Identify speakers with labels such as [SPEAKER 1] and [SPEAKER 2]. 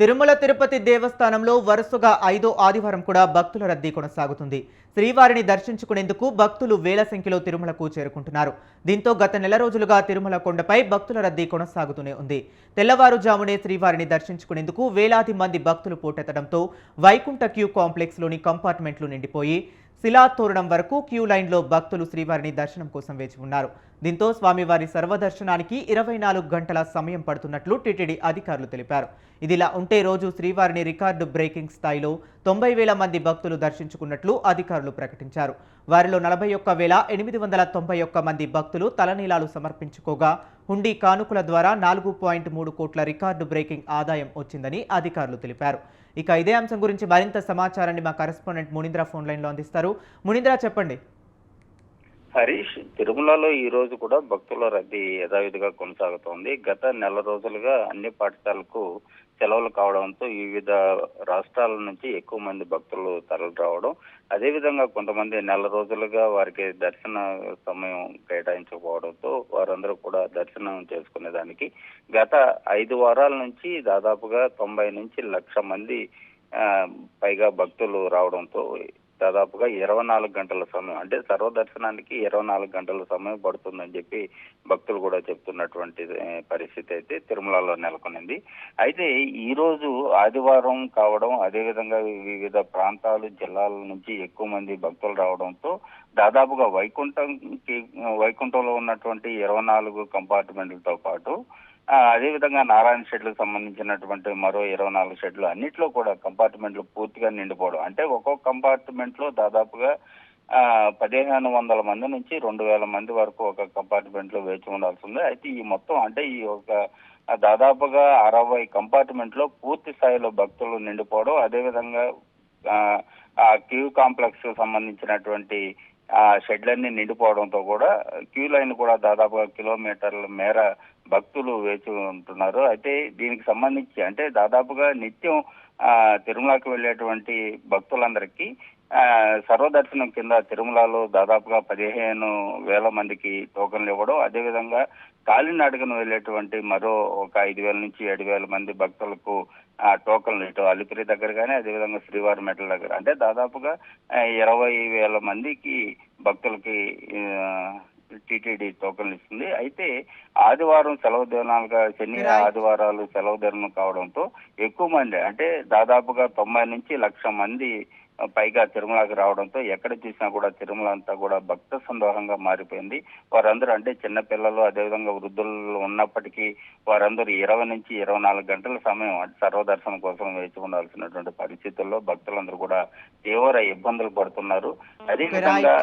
[SPEAKER 1] తిరుమల తిరుపతి దేవస్థానంలో వరుసగా 5వ ఆదివారం కూడా భక్తుల రద్దీ కొనసాగుతుంది. శ్రీవారిని దర్శించుకునేందుకు భక్తులు వేల సంఖ్యలో తిరుమలకు చేరుకుంటున్నారు. దీంతో గత నెల రోజులుగా తిరుమల కొండపై భక్తుల రద్దీ కొనసాగుతూనే ఉంది. తెల్లవారుజామునే శ్రీవారిని దర్శించుకునేందుకు వేలాది మంది భక్తులు పోటెత్తడంతో వైకుంఠ క్యూ కాంప్లెక్స్లోని కంపార్ట్మెంట్లు నిండిపోయి శిలాతోరణం వరకు క్యూ లైన్లో భక్తులు శ్రీవారిని దర్శనం కోసం వేచి ఉన్నారు. దీంతో స్వామివారి సర్వదర్శనానికి 24 గంటల సమయం పడుతున్నట్లు టీటీడీ అధికారులు తెలిపారు. ఇదిలా ఉంటే రోజు శ్రీవారిని రికార్డు బ్రేకింగ్ స్థాయిలో 90,000 మంది భక్తులు దర్శించుకున్నట్లు అధికారులు ప్రకటించారు. వారిలో 41,891 మంది భక్తులు తలనీలాలు సమర్పించుకోగా హుండీ కానుకల ద్వారా 4.3 కోట్ల రికార్డు బ్రేకింగ్ ఆదాయం వచ్చిందని అధికారులు తెలిపారు. ఇక ఇదే అంశం గురించి మరింత సమాచారాన్ని మా కరెస్పాండెంట్ మునీంద్ర ఫోన్ లైన్లో అందిస్తారు. మునీంద్ర, చెప్పండి.
[SPEAKER 2] హరీష్, తిరుమలలో ఈ రోజు కూడా భక్తుల రద్దీ యథావిధిగా కొనసాగుతోంది. గత నెల రోజులుగా అన్ని పాఠశాలకు సెలవులు కావడంతో వివిధ రాష్ట్రాల నుంచి ఎక్కువ మంది భక్తులు తరలి రావడం, అదేవిధంగా కొంతమంది నెల రోజులుగా వారికి దర్శన సమయం కేటాయించకపోవడంతో వారందరూ కూడా దర్శనం చేసుకునేదానికి గత 5 వారాల నుంచి దాదాపుగా 90 నుంచి 1,00,000 మంది పైగా భక్తులు రావడంతో దాదాపుగా 24 గంటల సమయం, అంటే సర్వదర్శనానికి 24 గంటల సమయం పడుతుందని చెప్పి భక్తులు కూడా చెప్తున్నటువంటి పరిస్థితి అయితే తిరుమలలో నెలకొనింది. అయితే ఈ రోజు ఆదివారం కావడం, అదేవిధంగా వివిధ ప్రాంతాలు జిల్లాల నుంచి ఎక్కువ మంది భక్తులు రావడంతో దాదాపుగా వైకుంఠంలో ఉన్నటువంటి 24 కంపార్ట్మెంట్లతో పాటు అదేవిధంగా నారాయణ షెడ్లకు సంబంధించినటువంటి మరో 24 షెడ్లు అన్నిట్లో కూడా కంపార్ట్మెంట్లు పూర్తిగా నిండిపోవడం, అంటే ఒక్కొక్క కంపార్ట్మెంట్ లో దాదాపుగా 1,500 మంది నుంచి 2,000 మంది వరకు ఒక కంపార్ట్మెంట్ లో వేచి ఉండాల్సి ఉంది. అయితే ఈ మొత్తం అంటే ఈ ఒక దాదాపుగా 60 కంపార్ట్మెంట్ లో పూర్తి స్థాయిలో భక్తులు నిండిపోవడం, అదేవిధంగా ఆ క్యూ కాంప్లెక్స్ సంబంధించినటువంటి ఆ షెడ్లన్నీ నిండిపోవడంతో కూడా క్యూ లైన్ కూడా దాదాపుగా కిలోమీటర్ల మేర భక్తులు వేచి ఉంటున్నారు. అయితే దీనికి సంబంధించి అంటే దాదాపుగా నిత్యం తిరుమలకి వెళ్ళేటువంటి భక్తులందరికీ సర్వదర్శనం కింద తిరుమలలో దాదాపుగా 15,000 మందికి టోకన్లు ఇవ్వడం, అదేవిధంగా కాలినడకను వెళ్ళేటువంటి మరో ఒక 5,000 నుంచి 7,000 మంది భక్తులకు టోకన్లు ఇటు అలిపిరి దగ్గర కానీ అదేవిధంగా శ్రీవారి మెట్ల దగ్గర అంటే దాదాపుగా 20,000 మందికి భక్తులకి టీటీడీ టోకన్లు ఇస్తుంది. అయితే ఆదివారం సెలవు దినాలుగా శని ఆదివారాలు సెలవు దినం కావడంతో ఎక్కువ మంది అంటే దాదాపుగా 90 నుంచి 1,00,000 మంది పైగా తిరుమలకి రావడంతో ఎక్కడ చూసినా కూడా తిరుమల అంతా కూడా భక్త సందోహంగా మారిపోయింది. వారందరూ అంటే చిన్నపిల్లలు అదేవిధంగా వృద్ధులు ఉన్నప్పటికీ వారందరూ 20 నుంచి 24 గంటల సమయం సర్వదర్శనం కోసం వేచి ఉండాల్సినటువంటి పరిస్థితుల్లో భక్తులందరూ కూడా తీవ్ర ఇబ్బందులు పడుతున్నారు. అదేవిధంగా